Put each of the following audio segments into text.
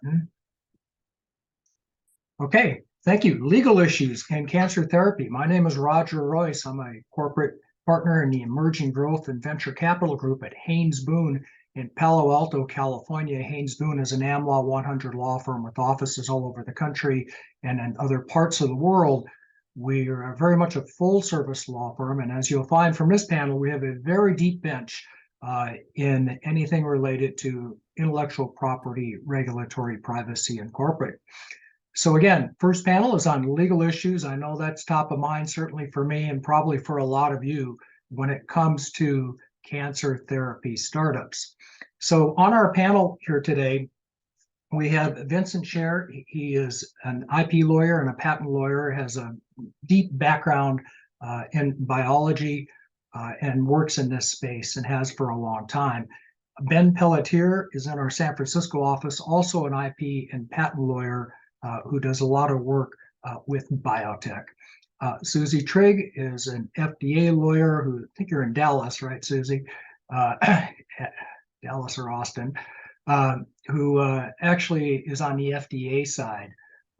button. Okay, thank you. Legal issues and cancer therapy. My name is Roger Royce. I'm a corporate partner in the Emerging Growth and Venture Capital Group at Haynes Boone in Palo Alto, California. Haynes Boone is an AmLaw 100 law firm with offices all over the country and in other parts of the world. We are very much a full-service law firm, and as you'll find from this panel, we have a very deep bench in anything related to intellectual property, regulatory, privacy, and corporate. So again, first panel is on legal issues. I know that's top of mind, certainly for me and probably for a lot of you when it comes to cancer therapy startups. So on our panel here today, we have Vincent Scher. He is an IP lawyer and a patent lawyer, has a deep background in biology and works in this space and has for a long time. Ben Pelletier is in our San Francisco office, also an IP and patent lawyer who does a lot of work with biotech. Susie Trigg is an FDA lawyer who, I think you're in Dallas, right, Susie? Dallas or Austin, who actually is on the FDA side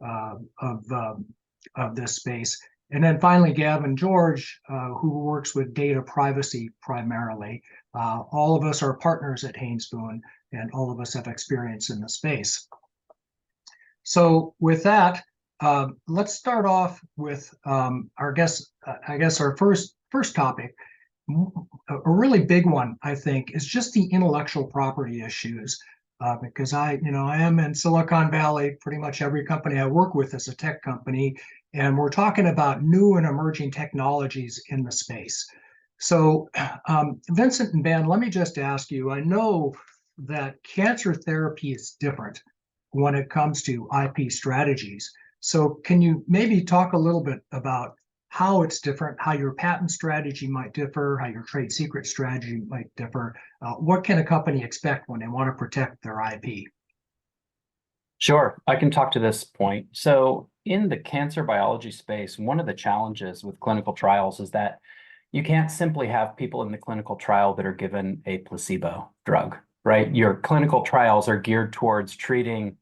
of this space. And then finally, Gavin George, who works with data privacy primarily. All of us are partners at Haynes Boone, and all of us have experience in the space. So with that, let's start off with our guest. I guess our first topic, a really big one, I think, is just the intellectual property issues. Because I am in Silicon Valley. Pretty much every company I work with is a tech company, and we're talking about new and emerging technologies in the space. So, Vincent and Ben, let me just ask you. I know that cancer therapy is different when it comes to IP strategies. So can you maybe talk a little bit about how it's different, how your patent strategy might differ, how your trade secret strategy might differ? What can a company expect when they want to protect their IP? Sure, I can talk to this point. So in the cancer biology space, one of the challenges with clinical trials is that you can't simply have people in the clinical trial that are given a placebo drug, right? Your clinical trials are geared towards treating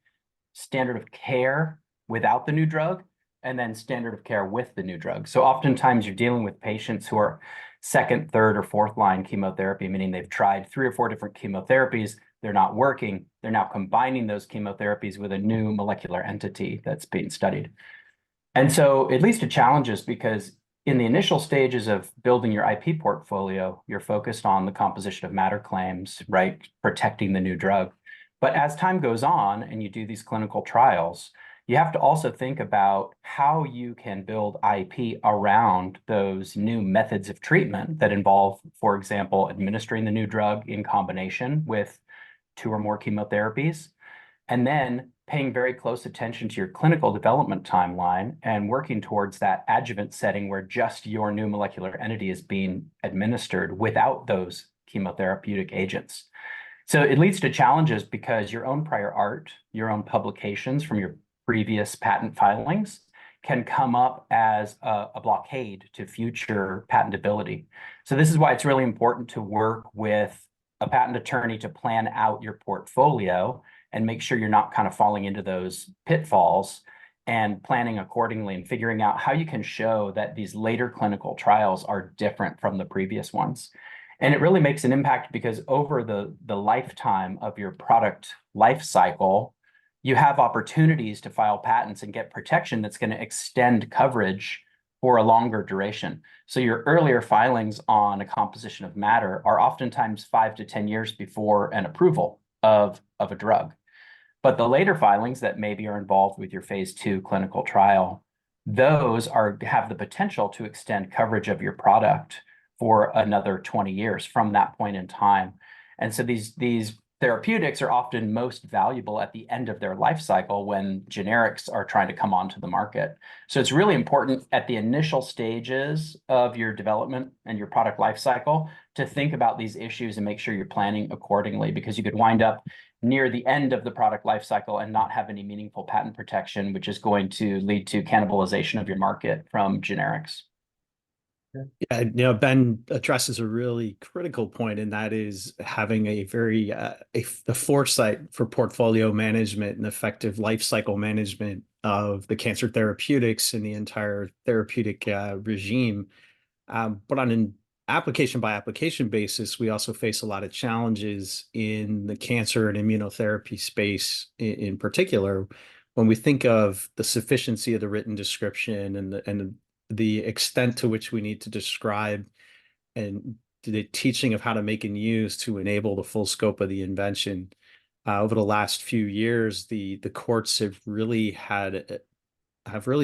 standard of care without the new drug and then standard of care with the new drug. So oftentimes you're dealing with patients who are second, third, or fourth line chemotherapy, meaning they've tried 3 or 4 different chemotherapies, they're not working, they're now combining those chemotherapies with a new molecular entity that's being studied. And so it leads to challenges because in the initial stages of building your IP portfolio, you're focused on the composition of matter claims, right? Protecting the new drug. But as time goes on and you do these clinical trials, you have to also think about how you can build IP around those new methods of treatment that involve, for example, administering the new drug in combination with 2 or more chemotherapies, and then paying very close attention to your clinical development timeline and working towards that adjuvant setting where just your new molecular entity is being administered without those chemotherapeutic agents. So it leads to challenges because your own prior art, your own publications from your previous patent filings can come up as a blockade to future patentability. So this is why it's really important to work with a patent attorney to plan out your portfolio and make sure you're not kind of falling into those pitfalls and planning accordingly and figuring out how you can show that these later clinical trials are different from the previous ones. And it really makes an impact because over the lifetime of your product life cycle, you have opportunities to file patents and get protection that's going to extend coverage for a longer duration. So your earlier filings on a composition of matter are oftentimes 5 to 10 years before an approval of a drug. But the later filings that maybe are involved with your phase 2 clinical trial, those have the potential to extend coverage of your product for another 20 years from that point in time. And so these therapeutics are often most valuable at the end of their life cycle when generics are trying to come onto the market. So it's really important at the initial stages of your development and your product life cycle to think about these issues and make sure you're planning accordingly, because you could wind up near the end of the product life cycle and not have any meaningful patent protection, which is going to lead to cannibalization of your market from generics. Yeah, Ben addresses a really critical point, and that is having a very the foresight for portfolio management and effective life cycle management of the cancer therapeutics and the entire therapeutic regime. But on an application by application basis, we also face a lot of challenges in the cancer and immunotherapy space in particular. When we think of the sufficiency of the written description and the extent to which we need to describe and the teaching of how to make and use to enable the full scope of the invention. Over the last few years, the courts have really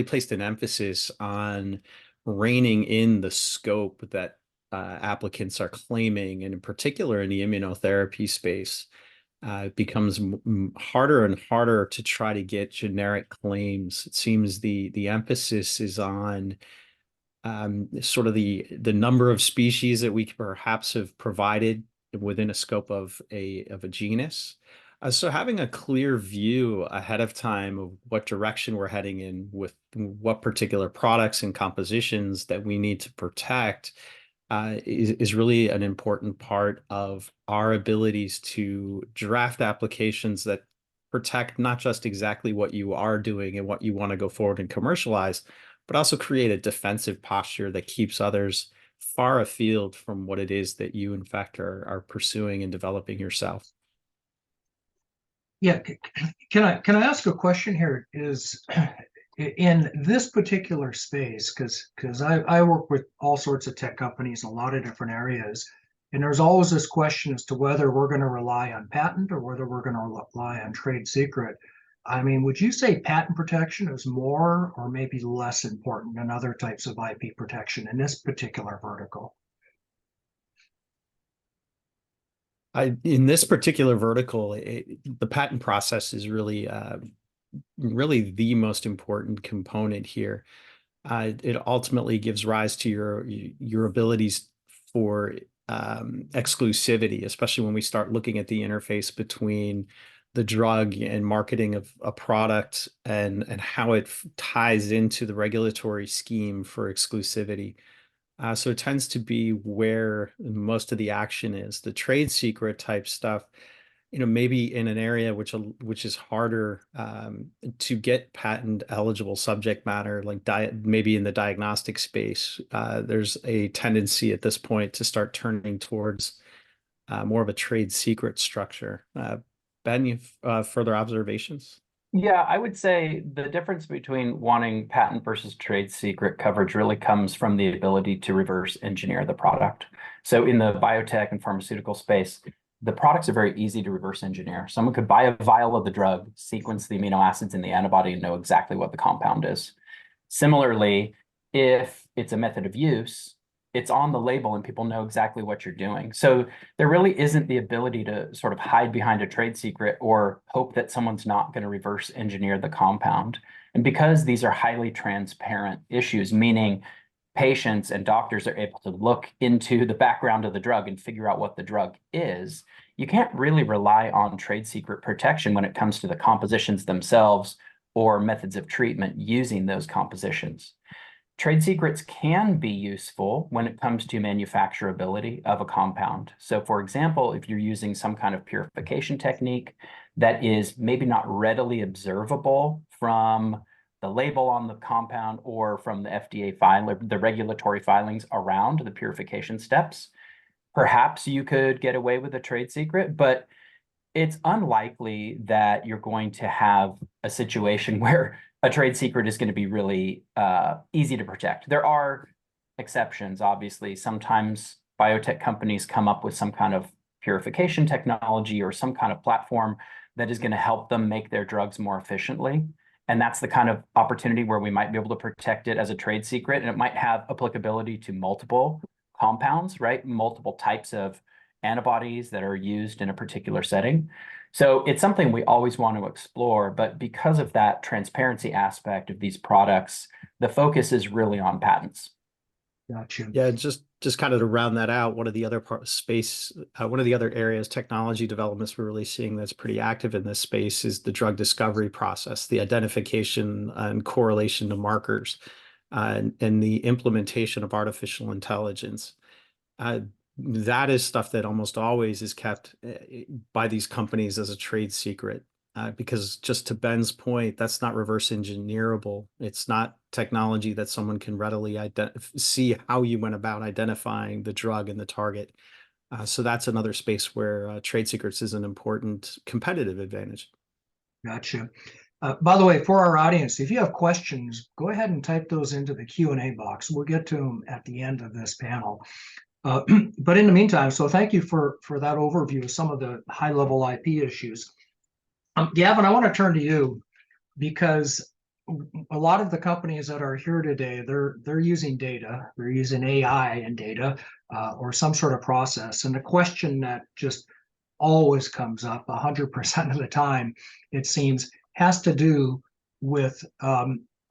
placed an emphasis on reining in the scope that applicants are claiming, and in particular in the immunotherapy space. It becomes harder and harder to try to get generic claims. It seems the emphasis is on sort of the number of species that we perhaps have provided within a scope of a genus. So having a clear view ahead of time of what direction we're heading in with what particular products and compositions that we need to protect is really an important part of our abilities to draft applications that protect not just exactly what you are doing and what you want to go forward and commercialize, but also create a defensive posture that keeps others far afield from what it is that you, in fact, are pursuing and developing yourself. Yeah, can I ask a question here? Is in this particular space, because I work with all sorts of tech companies in a lot of different areas, and there's always this question as to whether we're going to rely on patent or whether we're going to rely on trade secret. I mean, would you say patent protection is more or maybe less important than other types of IP protection in this particular vertical? In this particular vertical, the patent process is really the most important component here. It ultimately gives rise to your abilities for exclusivity, especially when we start looking at the interface between the drug and marketing of a product and how it ties into the regulatory scheme for exclusivity. So it tends to be where most of the action is. The trade secret type stuff, maybe in an area which is harder to get patent eligible subject matter, like maybe in the diagnostic space. There's a tendency at this point to start turning towards more of a trade secret structure. Ben, you've further observations? Yeah, I would say the difference between wanting patent versus trade secret coverage really comes from the ability to reverse engineer the product. So in the biotech and pharmaceutical space, the products are very easy to reverse engineer. Someone could buy a vial of the drug, sequence the amino acids in the antibody, and know exactly what the compound is. Similarly, if it's a method of use, it's on the label and people know exactly what you're doing. So there really isn't the ability to sort of hide behind a trade secret or hope that someone's not going to reverse engineer the compound. And because these are highly transparent issues, meaning patients and doctors are able to look into the background of the drug and figure out what the drug is, you can't really rely on trade secret protection when it comes to the compositions themselves or methods of treatment using those compositions. Trade secrets can be useful when it comes to manufacturability of a compound. So for example, if you're using some kind of purification technique that is maybe not readily observable from the label on the compound or from the FDA file, the regulatory filings around the purification steps, perhaps you could get away with a trade secret, but it's unlikely that you're going to have a situation where a trade secret is going to be really easy to protect. There are exceptions, obviously. Sometimes biotech companies come up with some kind of purification technology or some kind of platform that is going to help them make their drugs more efficiently. And that's the kind of opportunity where we might be able to protect it as a trade secret, and it might have applicability to multiple compounds, right? Multiple types of antibodies that are used in a particular setting. So it's something we always want to explore, but because of that transparency aspect of these products, the focus is really on patents. Gotcha. Yeah, just kind of to round that out, one of the other one of the other areas, technology developments we're really seeing that's pretty active in this space is the drug discovery process, the identification and correlation to markers. and the implementation of artificial intelligence. That is stuff that almost always is kept by these companies as a trade secret. Because just to Ben's point, that's not reverse engineerable. It's not technology that someone can readily see how you went about identifying the drug and the target. So that's another space where trade secrets is an important competitive advantage. Gotcha. By the way, for our audience, if you have questions, go ahead and type those into the Q&A box. We'll get to them at the end of this panel. But in the meantime, so thank you for that overview of some of the high-level IP issues. Gavin, I want to turn to you because a lot of the companies that are here today, they're using data, they're using AI and data or some sort of process. And the question that just always comes up 100% of the time, it seems, has to do with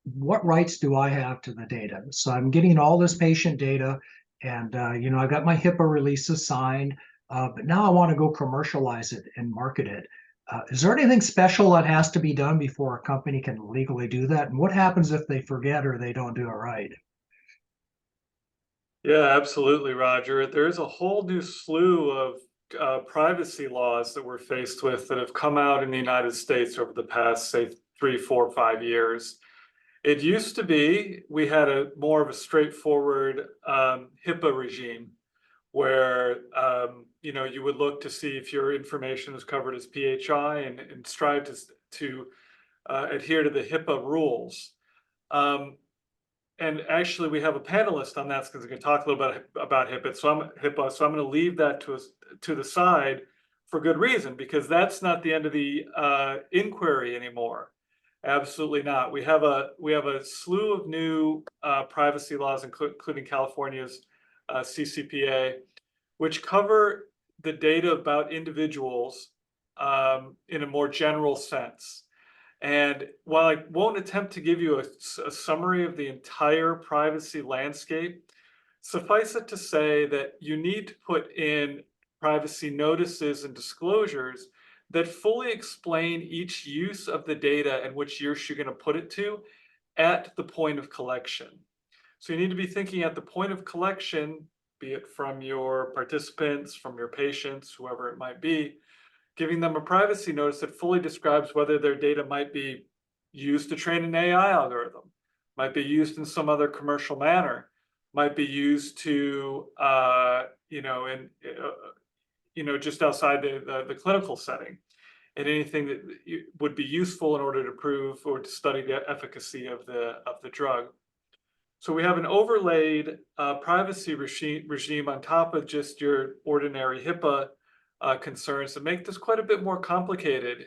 what rights do I have to the data? So I'm getting all this patient data and, I got my HIPAA releases signed, but now I want to go commercialize it and market it. Is there anything special that has to be done before a company can legally do that? And what happens if they forget or they don't do it right? Yeah, absolutely, Roger. There's a whole new slew of privacy laws that we're faced with that have come out in the United States over the past, say, 3, 4, 5 years. It used to be we had a more of a straightforward HIPAA regime where you would look to see if your information is covered as PHI and strive to adhere to the HIPAA rules. And actually, we have a panelist on that because we can talk a little bit about HIPAA. So I'm going to leave that to the side for good reason, because that's not the end of the inquiry anymore. Absolutely not. We have a slew of new privacy laws, including California's CCPA, which cover the data about individuals in a more general sense. And while I won't attempt to give you a summary of the entire privacy landscape, suffice it to say that you need to put in privacy notices and disclosures that fully explain each use of the data and which use you're going to put it to at the point of collection. So you need to be thinking at the point of collection, be it from your participants, from your patients, whoever it might be, giving them a privacy notice that fully describes whether their data might be used to train an AI algorithm, might be used in some other commercial manner, might be used to, just outside the clinical setting, and anything that would be useful in order to prove or to study the efficacy of the drug. So we have an overlaid privacy regime on top of just your ordinary HIPAA concerns that make this quite a bit more complicated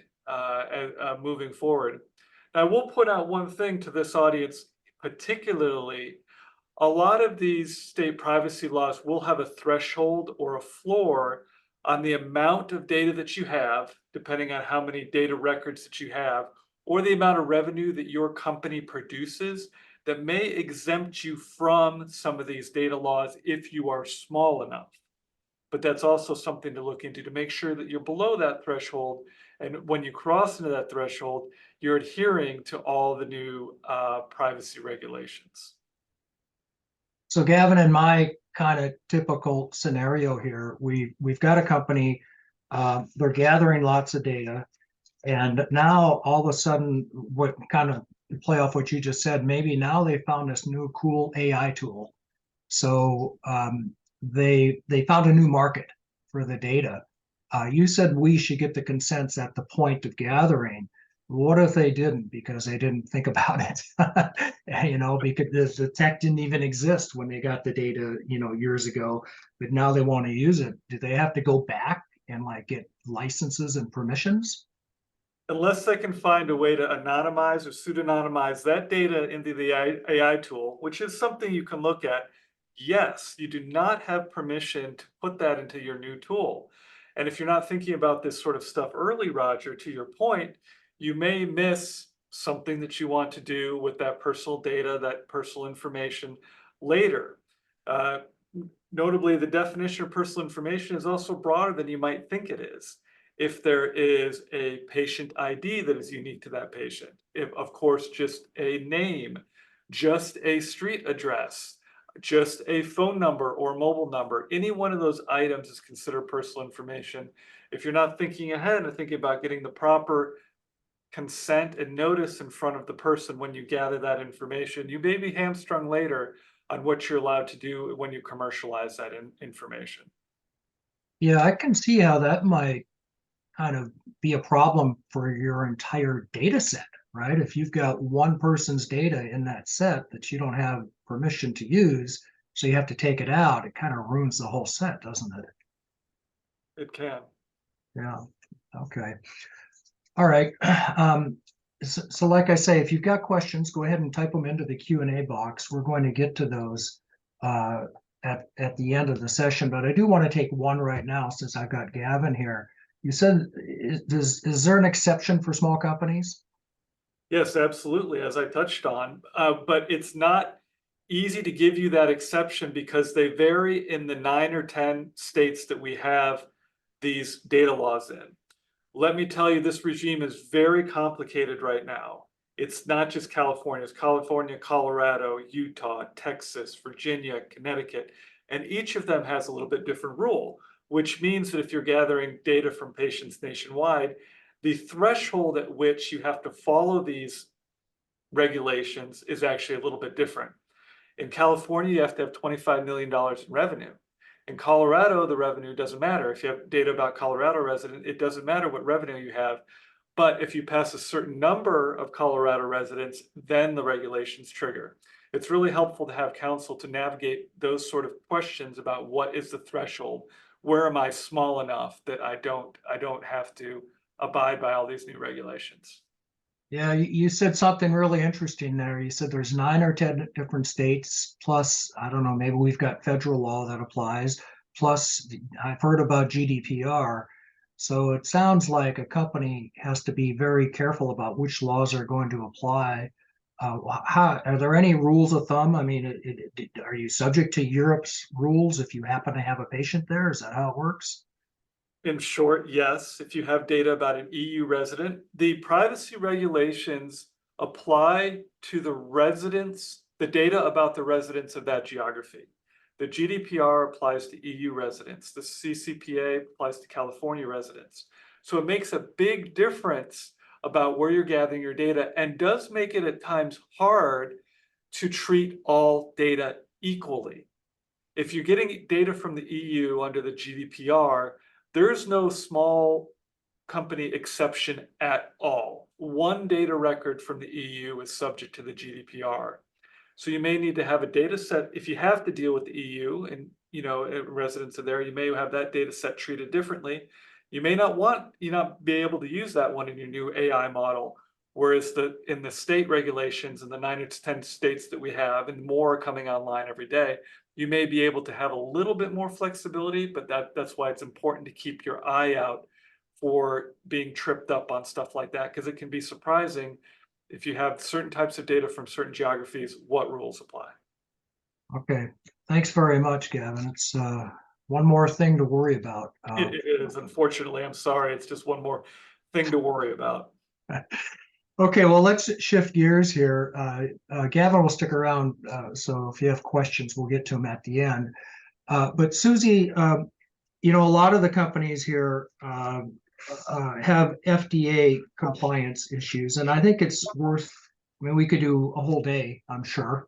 moving forward. Now, I will point out one thing to this audience particularly. A lot of these state privacy laws will have a threshold or a floor on the amount of data that you have, depending on how many data records that you have, or the amount of revenue that your company produces, that may exempt you from some of these data laws if you are small enough. But that's also something to look into to make sure that you're below that threshold. And when you cross into that threshold, you're adhering to all the new privacy regulations. So Gavin, in my kind of typical scenario here, we've got a company, they're gathering lots of data, and now all of a sudden, what kind of play off what you just said, maybe now they found this new cool AI tool. So they found a new market for the data. You said we should get the consents at the point of gathering. What if they didn't because they didn't think about it? Because the tech didn't even exist when they got the data, years ago, but now they want to use it. Do they have to go back and get licenses and permissions? Unless they can find a way to anonymize or pseudonymize that data into the AI tool, which is something you can look at, yes, you do not have permission to put that into your new tool. And if you're not thinking about this sort of stuff early, Roger, to your point, you may miss something that you want to do with that personal data, that personal information later. Notably, the definition of personal information is also broader than you might think it is. If there is a patient ID that is unique to that patient, if, of course, just a name, just a street address, just a phone number or mobile number. Any one of those items is considered personal information. If you're not thinking ahead and thinking about getting the proper consent and notice in front of the person when you gather that information, you may be hamstrung later on what you're allowed to do when you commercialize that information. Yeah, I can see how that might kind of be a problem for your entire data set, right? If you've got one person's data in that set that you don't have permission to use, so you have to take it out, it kind of ruins the whole set, doesn't it? It can. Yeah. Okay. All right. So like I say, if you've got questions, go ahead and type them into the Q&A box. We're going to get to those at the end of the session, but I do want to take one right now since I've got Gavin here. You said, is there an exception for small companies? Yes, absolutely, as I touched on, but it's not easy to give you that exception because they vary in the 9 or 10 states that we have these data laws in. Let me tell you, this regime is very complicated right now. It's not just California, it's California, Colorado, Utah, Texas, Virginia, Connecticut, and each of them has a little bit different rule, which means that if you're gathering data from patients nationwide, the threshold at which you have to follow these regulations is actually a little bit different. In California, you have to have $25 million in revenue. In Colorado, the revenue doesn't matter. If you have data about Colorado resident, it doesn't matter what revenue you have. But if you pass a certain number of Colorado residents, then the regulations trigger. It's really helpful to have counsel to navigate those sort of questions about what is the threshold? Where am I small enough that I don't have to abide by all these new regulations? Yeah, you said something really interesting there. You said there's 9 or 10 different states, plus, I don't know, maybe we've got federal law that applies, plus I've heard about GDPR. So it sounds like a company has to be very careful about which laws are going to apply. Are there any rules of thumb? I mean, are you subject to Europe's rules if you happen to have a patient there? Is that how it works? In short, yes, if you have data about an EU resident, the privacy regulations apply to the residents, the data about the residents of that geography. The GDPR applies to EU residents. The CCPA applies to California residents. So it makes a big difference about where you're gathering your data and does make it at times hard to treat all data equally. If you're getting data from the EU under the GDPR, there's no small company exception at all. One data record from the EU is subject to the GDPR. So you may need to have a data set. If you have to deal with the EU and residents are there, you may have that data set treated differently. You may not be able to use that one in your new AI model. Whereas in the state regulations in the 9 or 10 states that we have, and more are coming online every day, you may be able to have a little bit more flexibility, but that's why it's important to keep your eye out for being tripped up on stuff like that, because it can be surprising if you have certain types of data from certain geographies, what rules apply. Okay, thanks very much, Gavin. It's one more thing to worry about. It is, unfortunately. I'm sorry. It's just one more thing to worry about. Okay, well, let's shift gears here. Gavin will stick around, so if you have questions, we'll get to them at the end. But Susie, a lot of the companies here have FDA compliance issues, and I think it's worth, we could do a whole day, I'm sure,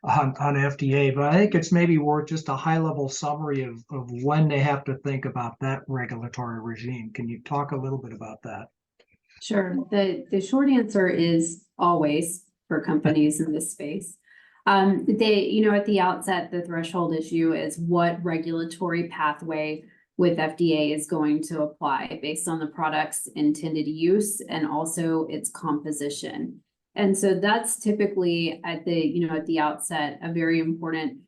on FDA, but I think it's maybe worth just a high-level summary of when they have to think about that regulatory regime. Can you talk a little bit about that? Sure. The short answer is always for companies in this space. At the outset, the threshold issue is what regulatory pathway with FDA is going to apply based on the product's intended use and also its composition. And so that's typically at the outset, a very important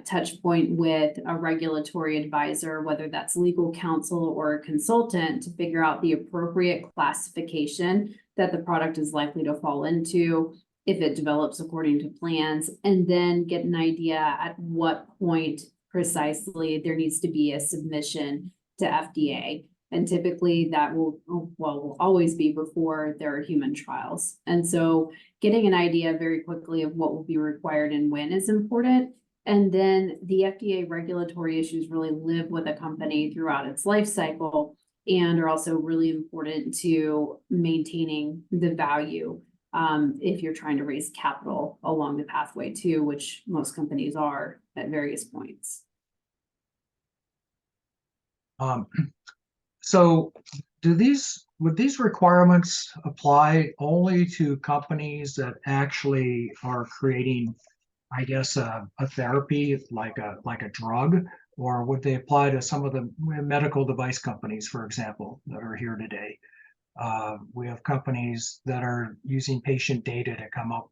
touch point with a regulatory advisor, whether that's legal counsel or a consultant, to figure out the appropriate classification that the product is likely to fall into if it develops according to plans, and then get an idea at what point precisely there needs to be a submission to FDA. And typically that will always be before there are human trials. And so getting an idea very quickly of what will be required and when is important. And then the FDA regulatory issues really live with a company throughout its life cycle and are also really important to maintaining the value if you're trying to raise capital along the pathway too, which most companies are at various points. So would these requirements apply only to companies that actually are creating, I guess, a therapy like a drug, or would they apply to some of the medical device companies, for example, that are here today? We have companies that are using patient data to come up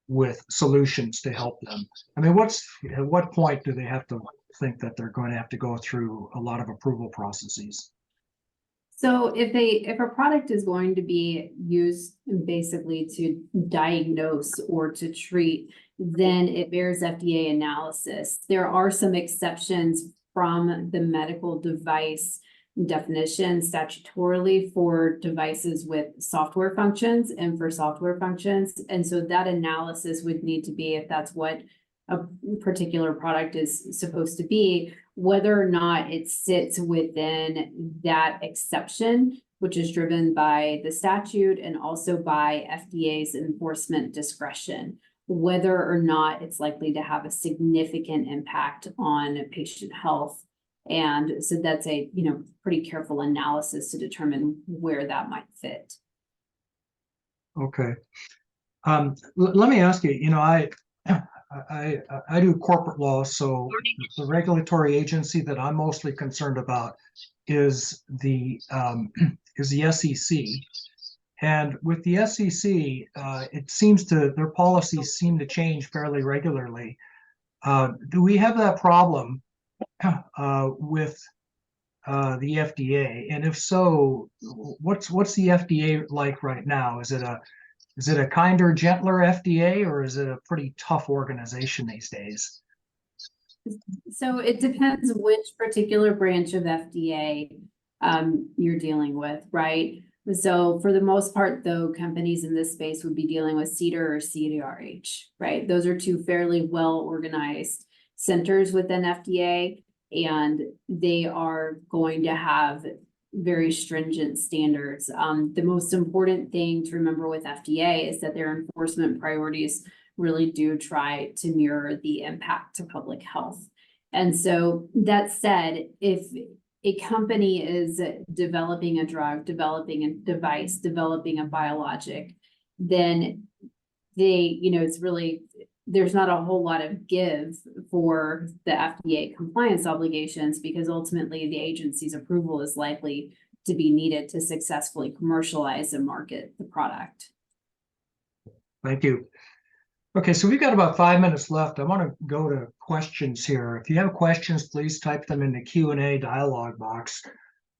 with solutions to help them. I mean, at what point do they have to think that they're going to have to go through a lot of approval processes? So if a product is going to be used basically to diagnose or to treat, then it bears FDA analysis. There are some exceptions from the medical device definition statutorily for devices with software functions and for software functions. And so that analysis would need to be, if that's what a particular product is supposed to be, whether or not it sits within that exception, which is driven by the statute and also by FDA's enforcement discretion, whether or not it's likely to have a significant impact on patient health. And so that's a, pretty careful analysis to determine where that might fit. Okay. Let me ask you, I do corporate law, so the regulatory agency that I'm mostly concerned about is the SEC. And with the SEC, it seems their policies seem to change fairly regularly. Do we have that problem with the FDA? And if so, what's the FDA like right now? Is it a kinder, gentler FDA, or is it a pretty tough organization these days? So it depends which particular branch of FDA you're dealing with, right? So for the most part, though, companies in this space would be dealing with CDER or CDRH, right? Those are two fairly well-organized centers within FDA, and they are going to have very stringent standards. The most important thing to remember with FDA is that their enforcement priorities really do try to mirror the impact to public health. And so that said, if a company is developing a drug, developing a device, developing a biologic, then it's really, there's not a whole lot of give for the FDA compliance obligations, because ultimately the agency's approval is likely to be needed to successfully commercialize and market the product. Thank you. Okay, so we've got about 5 minutes left. I want to go to questions here. If you have questions, please type them in the Q&A dialog box.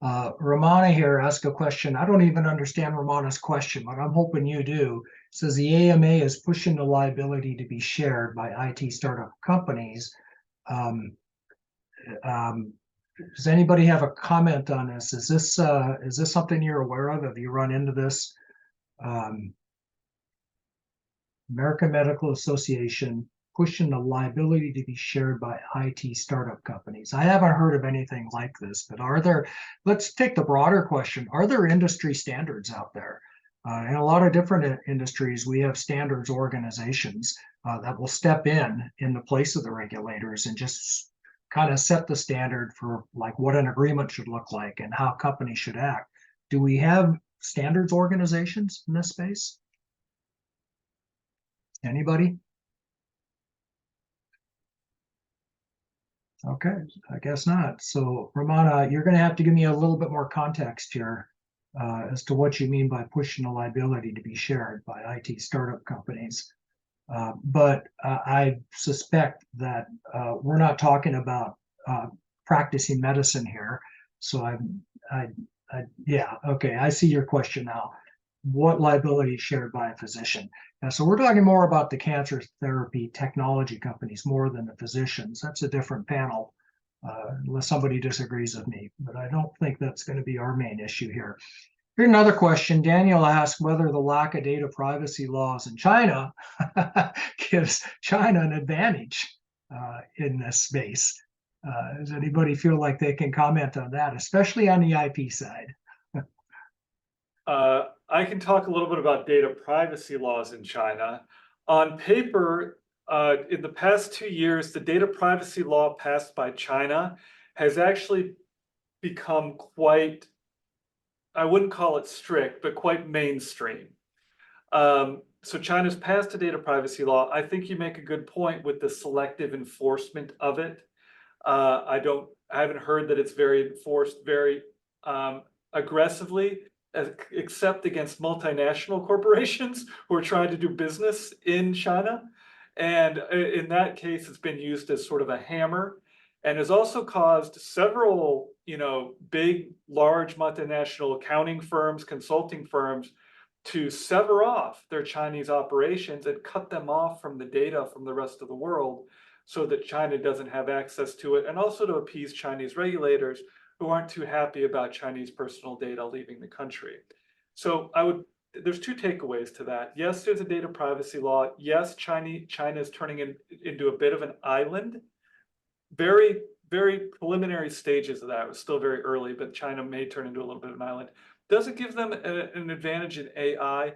Ramana here asked a question. I don't even understand Ramana's question, but I'm hoping you do. It says the AMA is pushing the liability to be shared by IT startup companies. Does anybody have a comment on this? Is this something you're aware of? Have you run into this? American Medical Association pushing the liability to be shared by IT startup companies. I haven't heard of anything like this, but let's take the broader question. Are there industry standards out there? In a lot of different industries, we have standards organizations that will step in the place of the regulators and just kind of set the standard for like what an agreement should look like and how companies should act. Do we have standards organizations in this space? Anybody? Okay, I guess not. So Ramana, you're going to have to give me a little bit more context here as to what you mean by pushing the liability to be shared by IT startup companies. But I suspect that we're not talking about practicing medicine here. So yeah, okay, I see your question now. What liability is shared by a physician? So we're talking more about the cancer therapy technology companies more than the physicians. That's a different panel. unless somebody disagrees with me, but I don't think that's going to be our main issue here. Here's another question. Daniel asked whether the lack of data privacy laws in China gives China an advantage in this space. Does anybody feel like they can comment on that, especially on the IP side? I can talk a little bit about data privacy laws in China. On paper, in the past 2 years, the data privacy law passed by China has actually become quite, I wouldn't call it strict, but quite mainstream. So China's passed a data privacy law. I think you make a good point with the selective enforcement of it. I haven't heard that it's very enforced very aggressively, except against multinational corporations who are trying to do business in China. And in that case, it's been used as sort of a hammer, and has also caused several, big, large multinational accounting firms, consulting firms to sever off their Chinese operations and cut them off from the data from the rest of the world so that China doesn't have access to it, and also to appease Chinese regulators who aren't too happy about Chinese personal data leaving the country. So there's two takeaways to that. Yes, there's a data privacy law. Yes, China is turning into a bit of an island. Very, very preliminary stages of that. It was still very early, but China may turn into a little bit of an island. Does it give them an advantage in AI?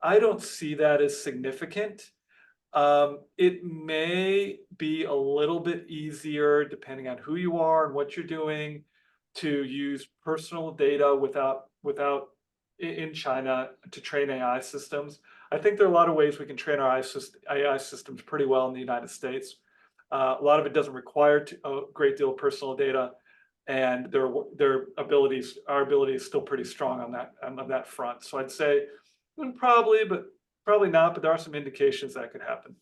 I don't see that as significant. It may be a little bit easier, depending on who you are and what you're doing, to use personal data in China to train AI systems. I think there are a lot of ways we can train our AI systems pretty well in the United States. A lot of it doesn't require a great deal of personal data, and our ability is still pretty strong on that front. So I'd say probably not, but there are some indications that could happen.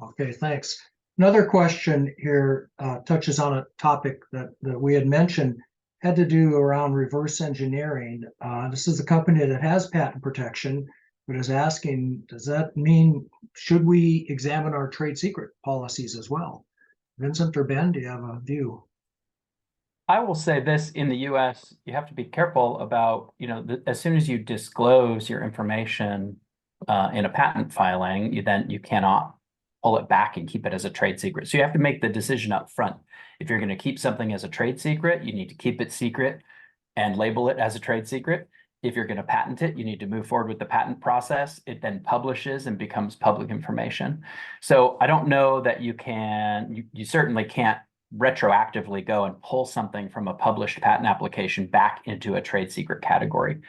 Okay, thanks. Another question here touches on a topic that we had mentioned, had to do around reverse engineering. This is a company that has patent protection, but is asking, does that mean, should we examine our trade secret policies as well? Vincent or Ben, do you have a view? I will say this: in the US, you have to be careful about, as soon as you disclose your information in a patent filing, you cannot pull it back and keep it as a trade secret. So you have to make the decision up front. If you're going to keep something as a trade secret, you need to keep it secret and label it as a trade secret. If you're going to patent it, you need to move forward with the patent process. It then publishes and becomes public information. So I don't know that you certainly can't retroactively go and pull something from a published patent application back into a trade secret category.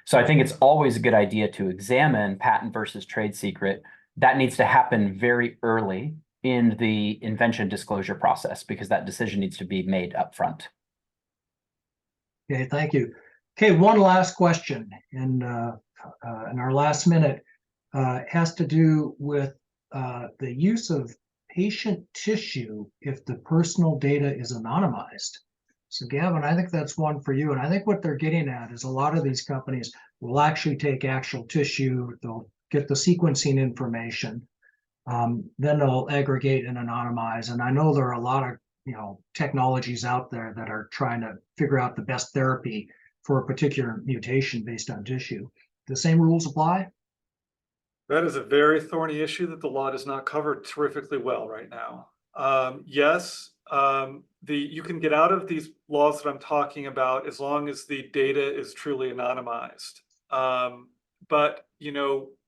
So I think it's always a good idea to examine patent versus trade secret. That needs to happen very early in the invention disclosure process, because that decision needs to be made up front. Okay, thank you. Okay, one last question in our last minute has to do with the use of patient tissue if the personal data is anonymized. So Gavin, I think that's one for you. And I think what they're getting at is a lot of these companies will actually take actual tissue, they'll get the sequencing information, then they'll aggregate and anonymize. And I know there are a lot of technologies out there that are trying to figure out the best therapy for a particular mutation based on tissue. The same rules apply? That is a very thorny issue that the law does not cover terrifically well right now. Yes, you can get out of these laws that I'm talking about as long as the data is truly anonymized. But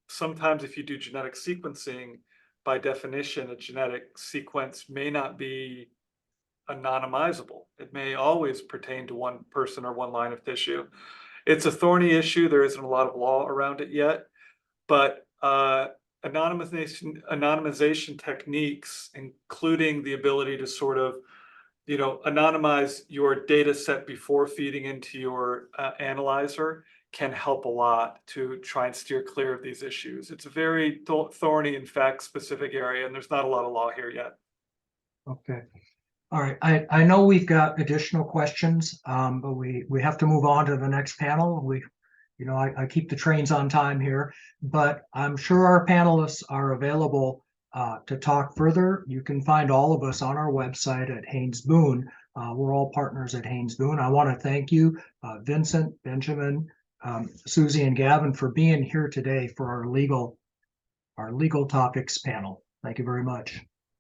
sometimes if you do genetic sequencing, by definition, a genetic sequence may not be anonymizable. It may always pertain to one person or one line of tissue. It's a thorny issue. There isn't a lot of law around it yet, but anonymization techniques, including the ability to sort of, anonymize your data set before feeding into your analyzer, can help a lot to try and steer clear of these issues. It's a very thorny and fact-specific area, and there's not a lot of law here yet. Okay. All right. I know we've got additional questions, but we have to move on to the next panel. I keep the trains on time here, but I'm sure our panelists are available to talk further. You can find all of us on our website at Haynes Boone We're all partners at Haynes Boone. I want to thank you, Vincent, Benjamin, Susie, and Gavin for being here today for our legal topics panel. Thank you very much.